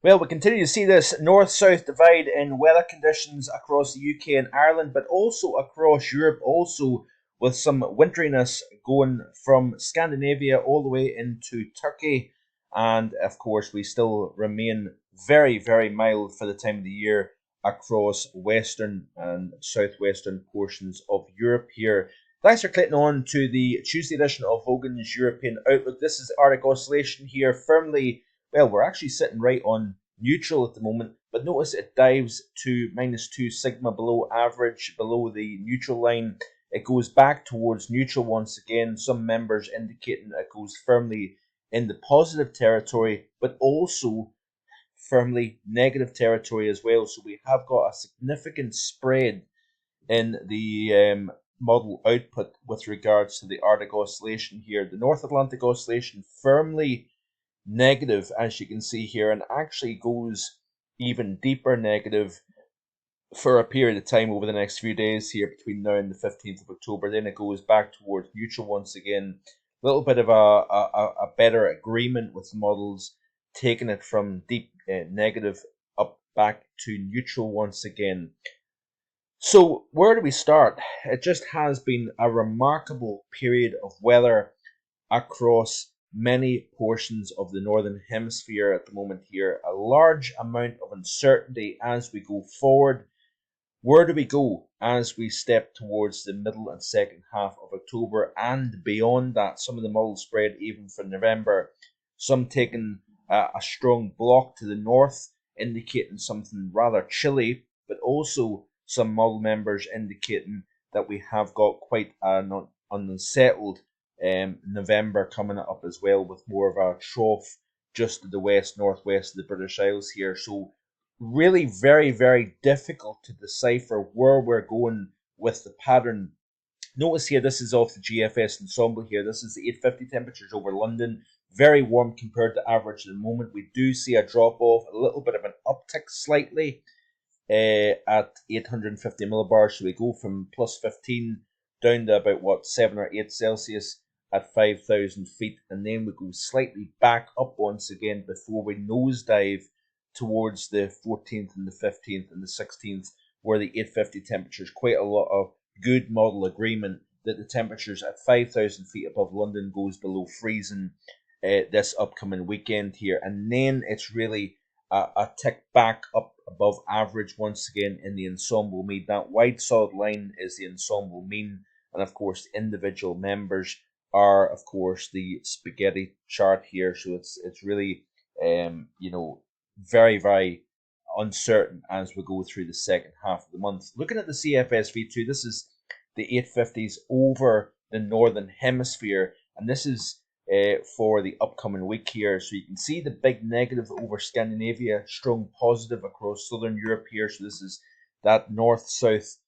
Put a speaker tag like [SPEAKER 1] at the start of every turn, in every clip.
[SPEAKER 1] Well, we continue to see this north-south divide in weather conditions across the UK and Ireland, but also across Europe, also with some winteriness going from Scandinavia all the way into Turkey. And of course, we still remain very, very mild for the time of the year across western and southwestern portions of Europe here. Thanks for clicking on to the Tuesday edition of Vogan's European Outlook. This is Arctic Oscillation here, firmly. Well, we're actually sitting right on neutral at the moment, but notice it dives to -2 sigma below average, below the neutral line. It goes back towards neutral once again, some members indicating it goes firmly in the positive territory, but also firmly negative territory as well. So we have got a significant spread in the model output with regards to the Arctic Oscillation here. The North Atlantic Oscillation firmly negative, as you can see here, and actually goes even deeper negative for a period of time over the next few days here between now and the 15th of October. Then it goes back towards neutral once again. A little bit of a better agreement with models, taking it from deep negative up back to neutral once again. So where do we start? It just has been a remarkable period of weather across many portions of the northern hemisphere at the moment here. A large amount of uncertainty as we go forward. Where do we go as we step towards the middle and second half of October and beyond that? Some of the models spread even for November, some taking a strong block to the north, indicating something rather chilly, but also some model members indicating that we have got quite an unsettled November coming up as well, with more of a trough just to the west northwest of the British Isles here. So really very, very difficult to decipher where we're going with the pattern. Notice here, this is off the GFS ensemble here. This is the 850 temperatures over London. Very warm compared to average at the moment. We do see a drop off, a little bit of an uptick slightly at 850 millibars. So we go from plus 15 down to about 7 or 8 Celsius at 5,000 feet, and then we go slightly back up once again before we nosedive towards the 14th and the 15th and the 16th, where the 850 temperatures, quite a lot of good model agreement that the temperatures at 5,000 feet above London goes below freezing this upcoming weekend here, and then it's really a tick back up above average once again in the ensemble mean. That wide solid line is the ensemble mean, and of course the individual members are of course the spaghetti chart here. So it's really very, very uncertain as we go through the second half of the month. Looking at the CFSV2, this is the 850s over the northern hemisphere, and this is for the upcoming week here. So you can see the big negative over Scandinavia, strong positive across southern Europe here. So this is that north-south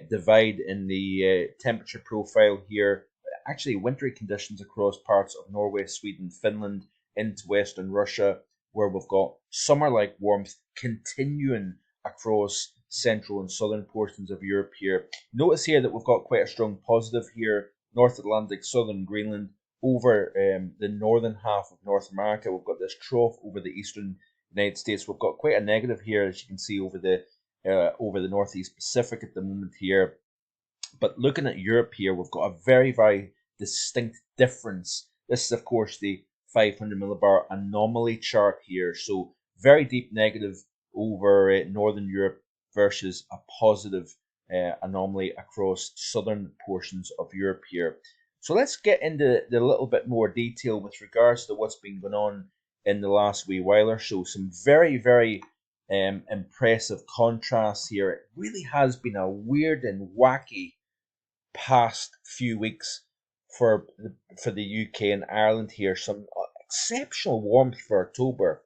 [SPEAKER 1] divide in the temperature profile here. Actually, wintry conditions across parts of Norway, Sweden, Finland, into western Russia, where we've got summer-like warmth continuing across central and southern portions of Europe here. Notice here that we've got quite a strong positive here, North Atlantic, southern Greenland, over the northern half of North America. We've got this trough over the eastern United States. We've got quite a negative here, as you can see, over the Northeast Pacific at the moment here. But looking at Europe here, we've got a very, very distinct difference. This is, of course, the 500 millibar anomaly chart here. So very deep negative over Northern Europe versus a positive anomaly across southern portions of Europe here. So let's get into the little bit more detail with regards to what's been going on in the last wee while or so. Some very, very impressive contrasts here. It really has been a weird and wacky past few weeks for the UK and Ireland here. Some exceptional warmth for October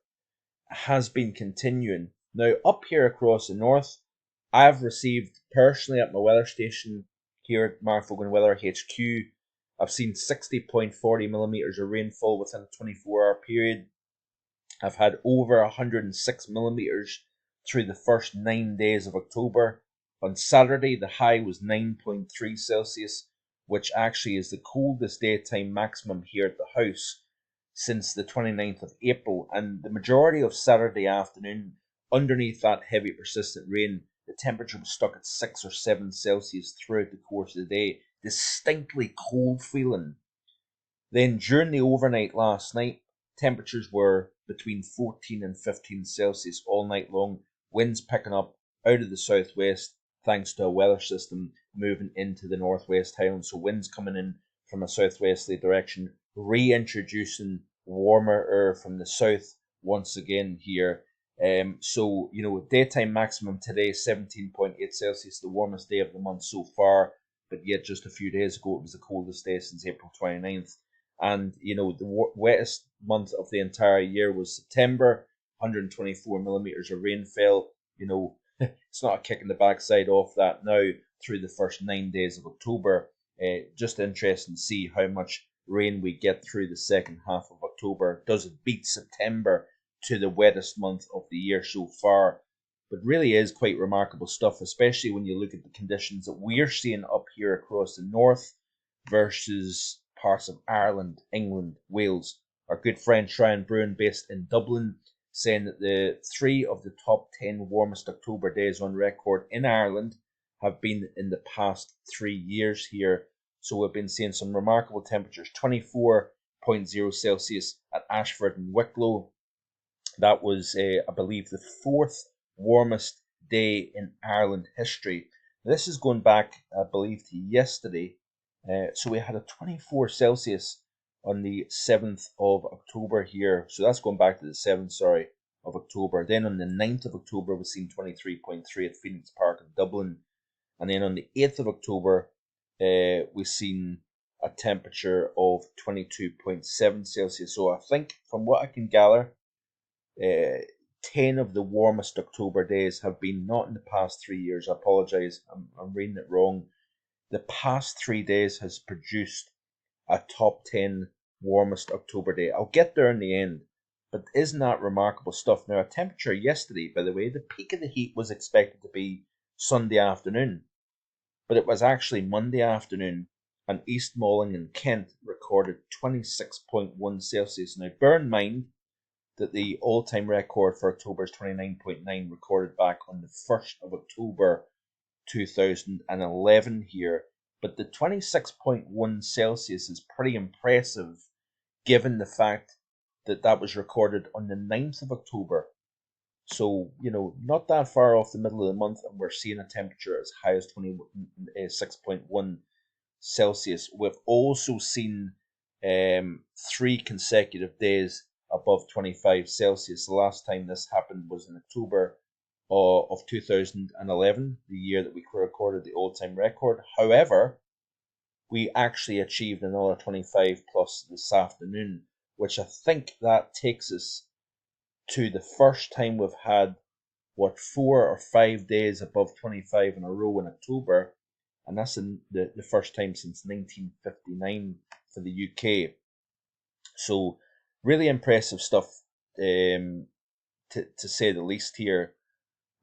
[SPEAKER 1] has been continuing. Now, up here across the north, I've received personally at my weather station here at Mark Vogan Weather HQ, I've seen 60.40 millimeters of rainfall within a 24-hour period. I've had over 106 millimeters through the first 9 days of October. On Saturday, the high was 9.3 Celsius, which actually is the coldest daytime maximum here at the house since the 29th of April, and the majority of Saturday afternoon, underneath that heavy persistent rain, the temperature was stuck at 6 or 7 Celsius throughout the course of the day. Distinctly cold feeling. Then during the overnight last night, temperatures were between 14 and 15 Celsius all night long. Winds picking up out of the southwest thanks to a weather system moving into the northwest Highlands. So winds coming in from a southwesterly direction, reintroducing warmer air from the south once again here. So, daytime maximum today, 17.8 Celsius, the warmest day of the month so far. But yet just a few days ago, it was the coldest day since April 29th. And, the wettest month of the entire year was September, 124 millimeters of rain fell. It's not a kick in the backside off that now through the first 9 days of October. Just interesting to see how much rain we get through the second half of October. Does it beat September to the wettest month of the year so far? But really is quite remarkable stuff, especially when you look at the conditions that we're seeing up here across the north versus parts of Ireland, England, Wales. Our good friend Ryan Bruin, based in Dublin, saying that the 3 of the top 10 warmest October days on record in Ireland have been in the past 3 years here. So we've been seeing some remarkable temperatures. 24.0 Celsius at Ashford and Wicklow. That was, I believe, the 4th warmest day in Ireland history. This is going back, I believe, to yesterday. So we had a 24 Celsius on the 7th of October here. So that's going back to the 7th, of October. Then on the 9th of October, we've seen 23.3 at Phoenix Park in Dublin. And then on the 8th of October, we've seen a temperature of 22.7 Celsius. So I think, from what I can gather, 10 of the warmest October days have been not in the past 3 years. I apologise, I'm reading it wrong. The past 3 days has produced a top 10 warmest October day. I'll get there in the end, but isn't that remarkable stuff? Now, a temperature yesterday, by the way, the peak of the heat was expected to be Sunday afternoon, but it was actually Monday afternoon, and East Malling in Kent recorded 26.1 Celsius. Now, bear in mind that the all-time record for October is 29.9, recorded back on the 1st of October 2011 here. But the 26.1 Celsius is pretty impressive given the fact that that was recorded on the 9th of October. So, not that far off the middle of the month, and we're seeing a temperature as high as 26.1 Celsius. We've also seen 3 consecutive days above 25 Celsius. The last time this happened was in October of 2011, the year that we recorded the all-time record. However, we actually achieved another 25 plus this afternoon, which I think that takes us to the first time we've had, 4 or 5 days above 25 in a row in October, and that's in the first time since 1959 for the UK. So, really impressive stuff, to say the least here.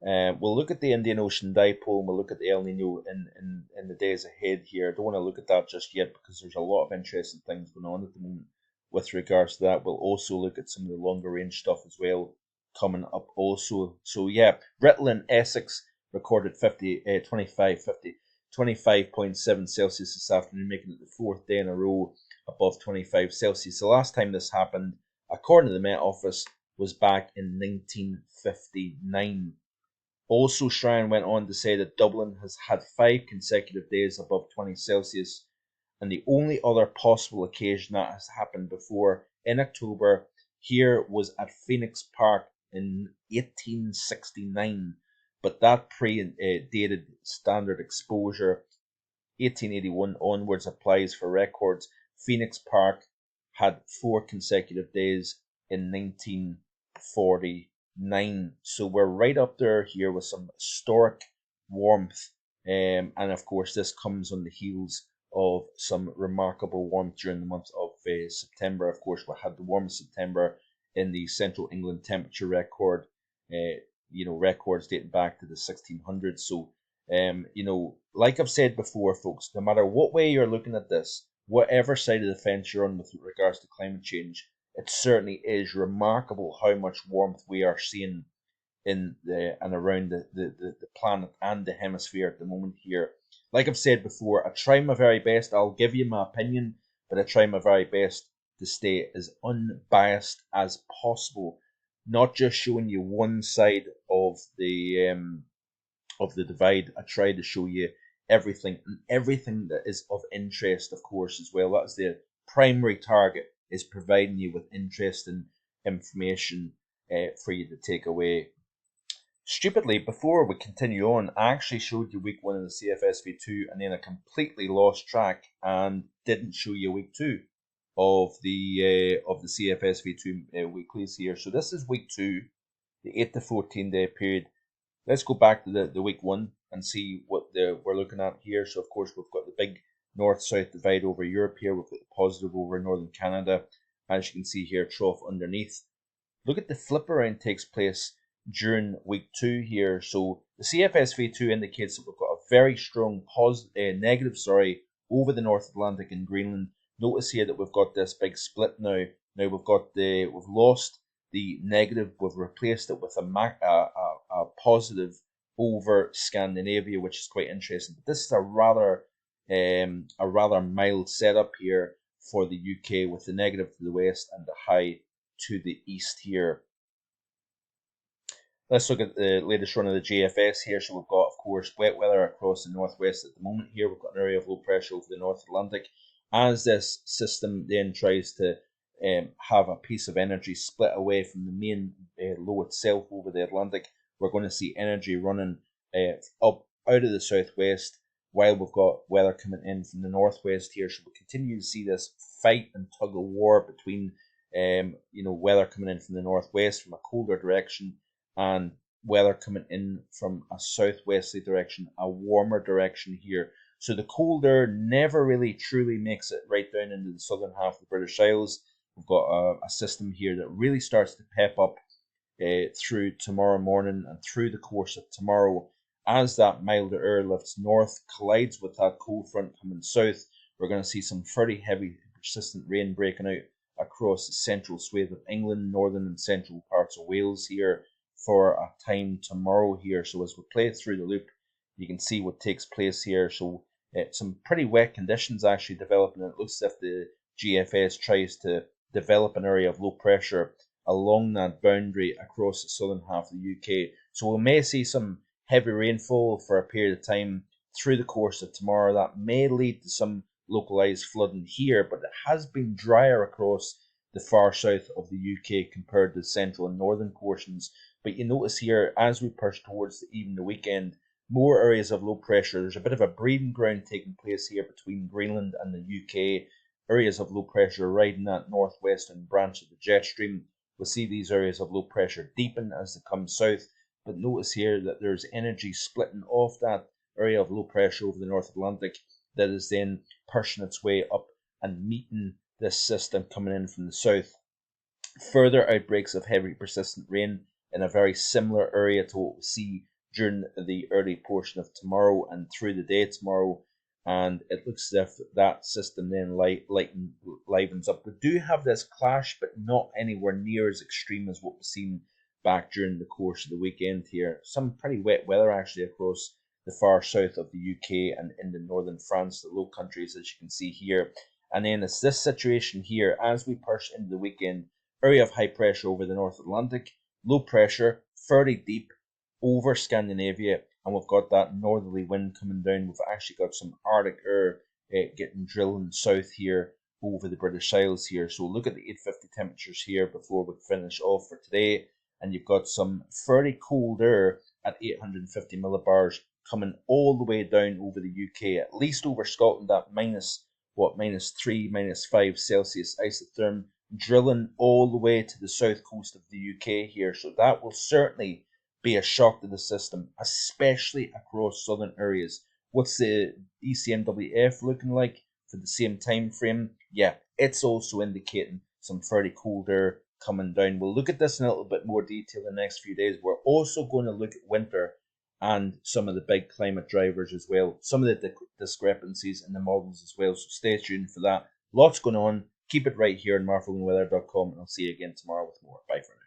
[SPEAKER 1] We'll look at the Indian Ocean Dipole, and we'll look at the El Nino in the days ahead here. I don't want to look at that just yet because there's a lot of interesting things going on at the moment with regards to that. We'll also look at some of the longer range stuff as well coming up also. So yeah, Brittle in Essex recorded 25.7 Celsius this afternoon, making it the 4th day in a row above 25 Celsius. The last time this happened, according to the Met Office, was back in 1959. Also, Shrine went on to say that Dublin has had 5 consecutive days above 20 Celsius, and the only other possible occasion that has happened before in October here was at Phoenix Park in 1869, but that pre-dated standard exposure 1881 onwards applies for records. Phoenix Park had 4 consecutive days in 1949. So we're right up there here with some historic warmth. And of course, this comes on the heels of some remarkable warmth during the month of September. Of course, we had the warmest September in the Central England temperature record. Records dating back to the 1600s. So, like I've said before, folks, no matter what way you're looking at this, whatever side of the fence you're on with regards to climate change, it certainly is remarkable how much warmth we are seeing in the and around the planet and the hemisphere at the moment here. Like I've said before, I try my very best. I'll give you my opinion, but I try my very best to stay as unbiased as possible, not just showing you one side of the divide. I try to show you everything and everything that is of interest, of course, as well. That's the primary target, is providing you with interesting information for you to take away. Stupidly, before we continue on, I actually showed you week 1 of the CFSV2, and then I completely lost track and didn't show you week 2 of the CFSV2 weeklies here. So this is week 2, the 8 to 14 day period. Let's go back to the week 1 and see what we're looking at here. So of course we've got the big north-south divide over Europe here. We've got the positive over northern Canada. As you can see here, trough underneath. Look at the flip around takes place during week 2 here. So the CFSV2 indicates that we've got a very strong negative over the North Atlantic and Greenland. Notice here that we've got this big split now. Now we've lost the negative. We've replaced it with a positive over Scandinavia, which is quite interesting. But this is a rather mild setup here for the UK, with the negative to the west and the high to the east here. Let's look at the latest run of the GFS here. So we've got, of course, wet weather across the northwest at the moment here. We've got an area of low pressure over the North Atlantic. As this system then tries to have a piece of energy split away from the main low itself over the Atlantic, we're going to see energy running up out of the southwest, while we've got weather coming in from the northwest here. So we'll continue to see this fight and tug of war between weather coming in from the northwest from a colder direction, and weather coming in from a southwesterly direction, a warmer direction here. So the cold air never really truly makes it right down into the southern half of the British Isles. We've got a system here that really starts to pep up through tomorrow morning and through the course of tomorrow. As that milder air lifts north, collides with that cold front coming south, we're going to see some fairly heavy, persistent rain breaking out across the central swathe of England, northern and central parts of Wales here for a time tomorrow here. So as we play through the loop, you can see what takes place here. So some pretty wet conditions actually developing. It looks as if the GFS tries to develop an area of low pressure along that boundary across the southern half of the UK. So we may see some heavy rainfall for a period of time through the course of tomorrow. That may lead to some localized flooding here, but it has been drier across the far south of the UK compared to the central and northern portions. But you notice here, as we push towards even the weekend, more areas of low pressure. There's a bit of a breeding ground taking place here between Greenland and the UK. Areas of low pressure riding that northwestern branch of the jet stream. We'll see these areas of low pressure deepen as they come south. But notice here that there's energy splitting off that area of low pressure over the North Atlantic that is then pushing its way up and meeting this system coming in from the south. Further outbreaks of heavy persistent rain in a very similar area to what we see during the early portion of tomorrow and through the day tomorrow. And it looks as if that system then livens up. We do have this clash, but not anywhere near as extreme as what we've seen back during the course of the weekend here. Some pretty wet weather actually across the far south of the UK and in the northern France, the Low Countries, as you can see here. And then it's this situation here as we push into the weekend. Area of high pressure over the North Atlantic, low pressure, fairly deep over Scandinavia, and we've got that northerly wind coming down. We've actually got some Arctic air getting drilling south here over the British Isles here. So look at the 850 temperatures here before we finish off for today, and you've got some fairly cold air at 850 millibars coming all the way down over the UK, at least over Scotland at -3, -5 Celsius isotherm, drilling all the way to the south coast of the UK here. So that will certainly be a shock to the system, especially across southern areas. What's the ECMWF looking like for the same time frame? Yeah, it's also indicating some fairly cold air coming down. We'll look at this in a little bit more detail in the next few days. We're also going to look at winter and some of the big climate drivers as well, some of the discrepancies in the models as well. So stay tuned for that. Lots going on. Keep it right here on marvelingweather.com, and I'll see you again tomorrow with more. Bye for now.